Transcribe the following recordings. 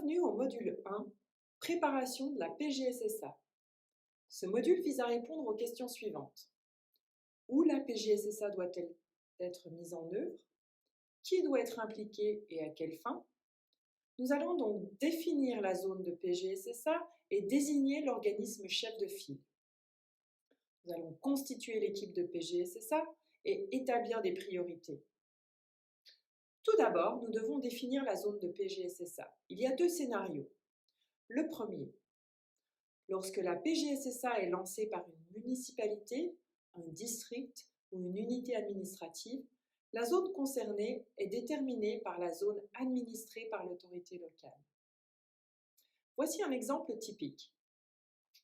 Bienvenue au module 1, préparation de la PGSSA. Ce module vise à répondre aux questions suivantes. Où la PGSSA doit-elle être mise en œuvre? Qui doit être impliqué et à quelle fin? Nous allons donc définir la zone de PGSSA et désigner l'organisme chef de file. Nous allons constituer l'équipe de PGSSA et établir des priorités. Tout d'abord, nous devons définir la zone de PGSSA. Il y a deux scénarios. Le premier, lorsque la PGSSA est lancée par une municipalité, un district ou une unité administrative, la zone concernée est déterminée par la zone administrée par l'autorité locale. Voici un exemple typique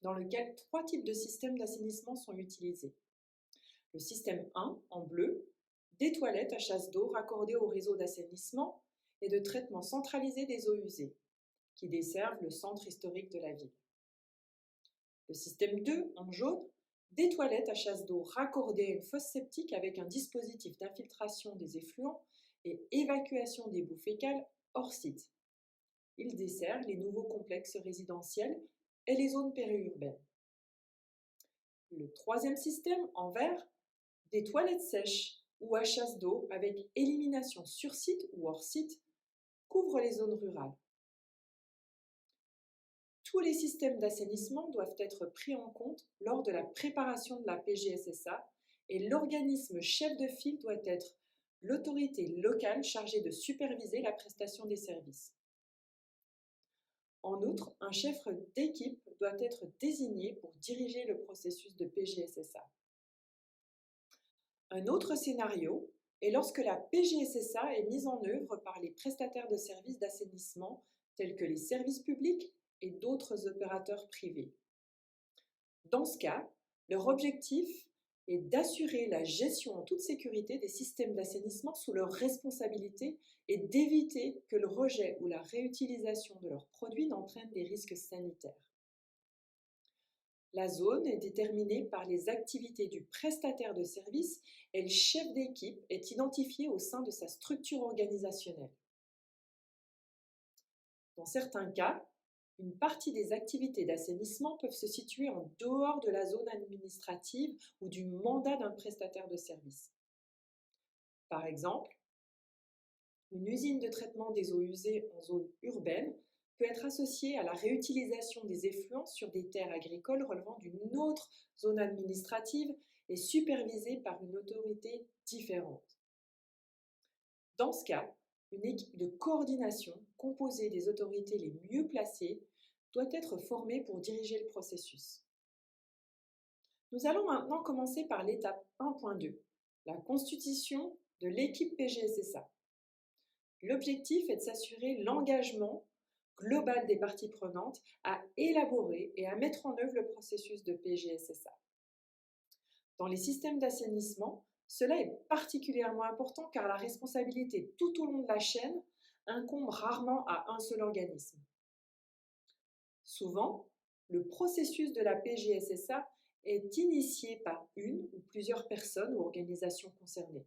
dans lequel trois types de systèmes d'assainissement sont utilisés. Le système 1, en bleu, des toilettes à chasse d'eau raccordées au réseau d'assainissement et de traitement centralisé des eaux usées, qui desservent le centre historique de la ville. Le système 2, en jaune, des toilettes à chasse d'eau raccordées à une fosse septique avec un dispositif d'infiltration des effluents et évacuation des boues fécales hors site. Il dessert les nouveaux complexes résidentiels et les zones périurbaines. Le troisième système, en vert, des toilettes sèches ou à chasse d'eau avec élimination sur site ou hors site, couvre les zones rurales. Tous les systèmes d'assainissement doivent être pris en compte lors de la préparation de la PGSSA et l'organisme chef de file doit être l'autorité locale chargée de superviser la prestation des services. En outre, un chef d'équipe doit être désigné pour diriger le processus de PGSSA. Un autre scénario est lorsque la PGSSA est mise en œuvre par les prestataires de services d'assainissement tels que les services publics et d'autres opérateurs privés. Dans ce cas, leur objectif est d'assurer la gestion en toute sécurité des systèmes d'assainissement sous leur responsabilité et d'éviter que le rejet ou la réutilisation de leurs produits n'entraîne des risques sanitaires. La zone est déterminée par les activités du prestataire de service et le chef d'équipe est identifié au sein de sa structure organisationnelle. Dans certains cas, une partie des activités d'assainissement peuvent se situer en dehors de la zone administrative ou du mandat d'un prestataire de service. Par exemple, une usine de traitement des eaux usées en zone urbaine peut être associée à la réutilisation des effluents sur des terres agricoles relevant d'une autre zone administrative et supervisée par une autorité différente. Dans ce cas, une équipe de coordination composée des autorités les mieux placées doit être formée pour diriger le processus. Nous allons maintenant commencer par l'étape 1.2, la constitution de l'équipe PGSSA. L'objectif est de s'assurer l'engagement global des parties prenantes à élaborer et à mettre en œuvre le processus de PGSSA. Dans les systèmes d'assainissement, cela est particulièrement important car la responsabilité tout au long de la chaîne incombe rarement à un seul organisme. Souvent, le processus de la PGSSA est initié par une ou plusieurs personnes ou organisations concernées.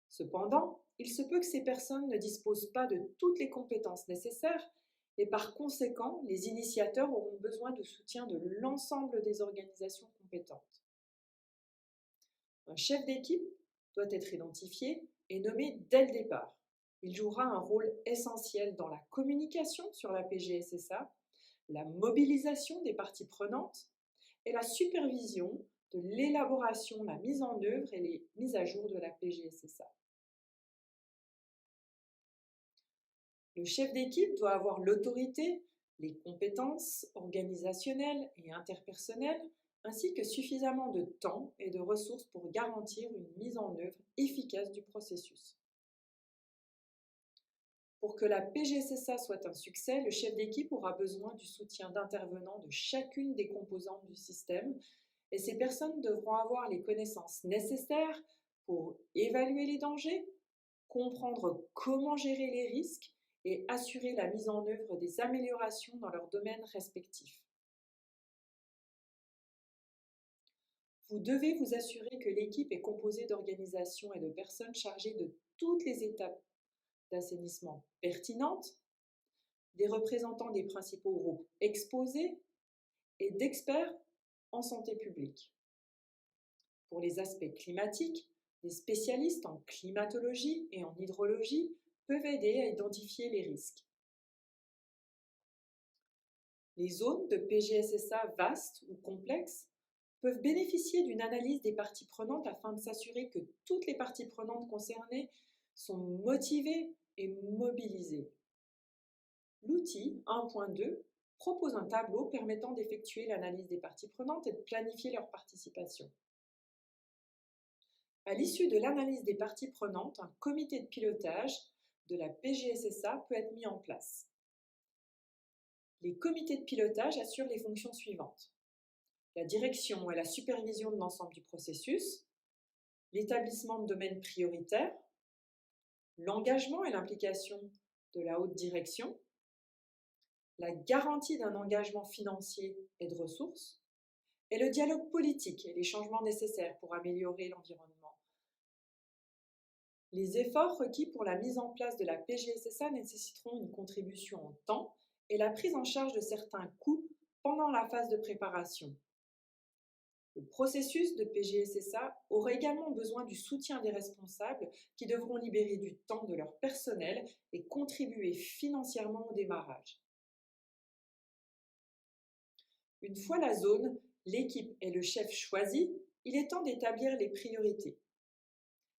Cependant, il se peut que ces personnes ne disposent pas de toutes les compétences nécessaires et par conséquent, les initiateurs auront besoin de soutien de l'ensemble des organisations compétentes. Un chef d'équipe doit être identifié et nommé dès le départ. Il jouera un rôle essentiel dans la communication sur la PGSSA, la mobilisation des parties prenantes et la supervision de l'élaboration, la mise en œuvre et les mises à jour de la PGSSA. Le chef d'équipe doit avoir l'autorité, les compétences organisationnelles et interpersonnelles, ainsi que suffisamment de temps et de ressources pour garantir une mise en œuvre efficace du processus. Pour que la PGSSA soit un succès, le chef d'équipe aura besoin du soutien d'intervenants de chacune des composantes du système et ces personnes devront avoir les connaissances nécessaires pour évaluer les dangers, comprendre comment gérer les risques et assurer la mise en œuvre des améliorations dans leurs domaines respectifs. Vous devez vous assurer que l'équipe est composée d'organisations et de personnes chargées de toutes les étapes d'assainissement pertinentes, des représentants des principaux groupes exposés et d'experts en santé publique. Pour les aspects climatiques, les spécialistes en climatologie et en hydrologie peuvent aider à identifier les risques. Les zones de PGSSA vastes ou complexes peuvent bénéficier d'une analyse des parties prenantes afin de s'assurer que toutes les parties prenantes concernées sont motivées et mobilisées. L'outil 1.2 propose un tableau permettant d'effectuer l'analyse des parties prenantes et de planifier leur participation. À l'issue de l'analyse des parties prenantes, un comité de pilotage de la PGSSA peut être mis en place. Les comités de pilotage assurent les fonctions suivantes: la direction et la supervision de l'ensemble du processus, l'établissement de domaines prioritaires, l'engagement et l'implication de la haute direction, la garantie d'un engagement financier et de ressources, et le dialogue politique et les changements nécessaires pour améliorer l'environnement. Les efforts requis pour la mise en place de la PGSSA nécessiteront une contribution en temps et la prise en charge de certains coûts pendant la phase de préparation. Le processus de PGSSA aura également besoin du soutien des responsables qui devront libérer du temps de leur personnel et contribuer financièrement au démarrage. Une fois la zone, l'équipe et le chef choisis, il est temps d'établir les priorités.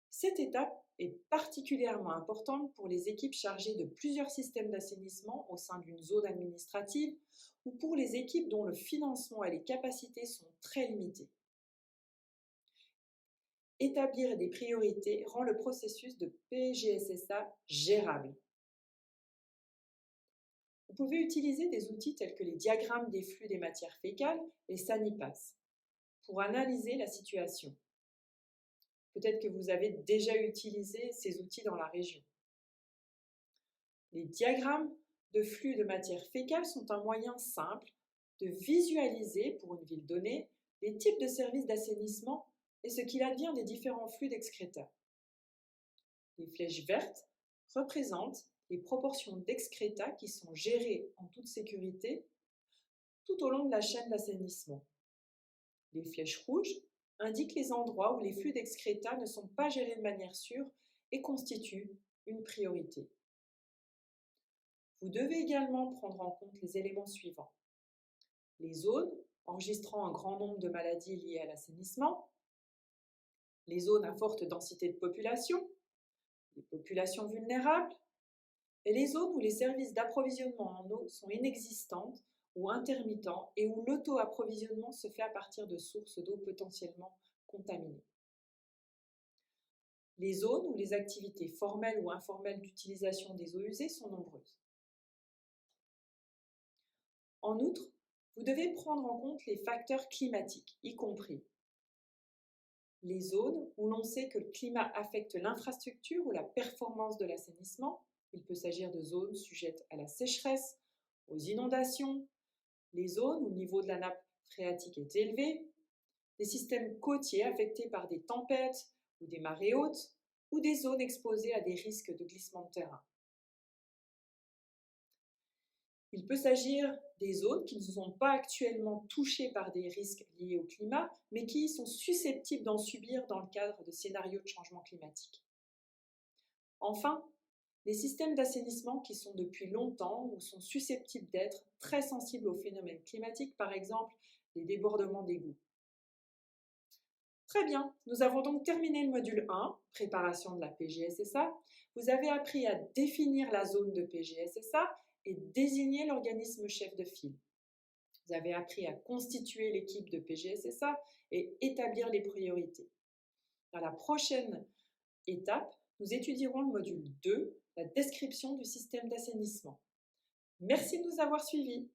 Cette étape est particulièrement importante pour les équipes chargées de plusieurs systèmes d'assainissement au sein d'une zone administrative ou pour les équipes dont le financement et les capacités sont très limitées. Établir des priorités rend le processus de PGSSA gérable. Vous pouvez utiliser des outils tels que les diagrammes des flux des matières fécales et SANIPAS pour analyser la situation. Peut-être que vous avez déjà utilisé ces outils dans la région. Les diagrammes de flux de matière fécale sont un moyen simple de visualiser pour une ville donnée les types de services d'assainissement et ce qu'il advient des différents flux d'excréta. Les flèches vertes représentent les proportions d'excréta qui sont gérées en toute sécurité tout au long de la chaîne d'assainissement. Les flèches rouges indiquent les endroits où les flux d'excréta ne sont pas gérés de manière sûre et constituent une priorité. Vous devez également prendre en compte les éléments suivants: les zones enregistrant un grand nombre de maladies liées à l'assainissement, les zones à forte densité de population, les populations vulnérables, et les zones où les services d'approvisionnement en eau sont inexistantes ou intermittents et où l'auto-approvisionnement se fait à partir de sources d'eau potentiellement contaminées. Les zones où les activités formelles ou informelles d'utilisation des eaux usées sont nombreuses. En outre, vous devez prendre en compte les facteurs climatiques, y compris les zones où l'on sait que le climat affecte l'infrastructure ou la performance de l'assainissement. Il peut s'agir de zones sujettes à la sécheresse, aux inondations, les zones où le niveau de la nappe phréatique est élevé, des systèmes côtiers affectés par des tempêtes ou des marées hautes, ou des zones exposées à des risques de glissement de terrain. Il peut s'agir des zones qui ne sont pas actuellement touchées par des risques liés au climat, mais qui sont susceptibles d'en subir dans le cadre de scénarios de changement climatique. Enfin, les systèmes d'assainissement qui sont depuis longtemps ou sont susceptibles d'être très sensibles aux phénomènes climatiques, par exemple les débordements d'égouts. Très bien, nous avons donc terminé le module 1, préparation de la PGSSA. Vous avez appris à définir la zone de PGSSA et désigner l'organisme chef de file. Vous avez appris à constituer l'équipe de PGSSA et établir les priorités. Dans la prochaine étape, nous étudierons le module 2, la description du système d'assainissement. Merci de nous avoir suivis.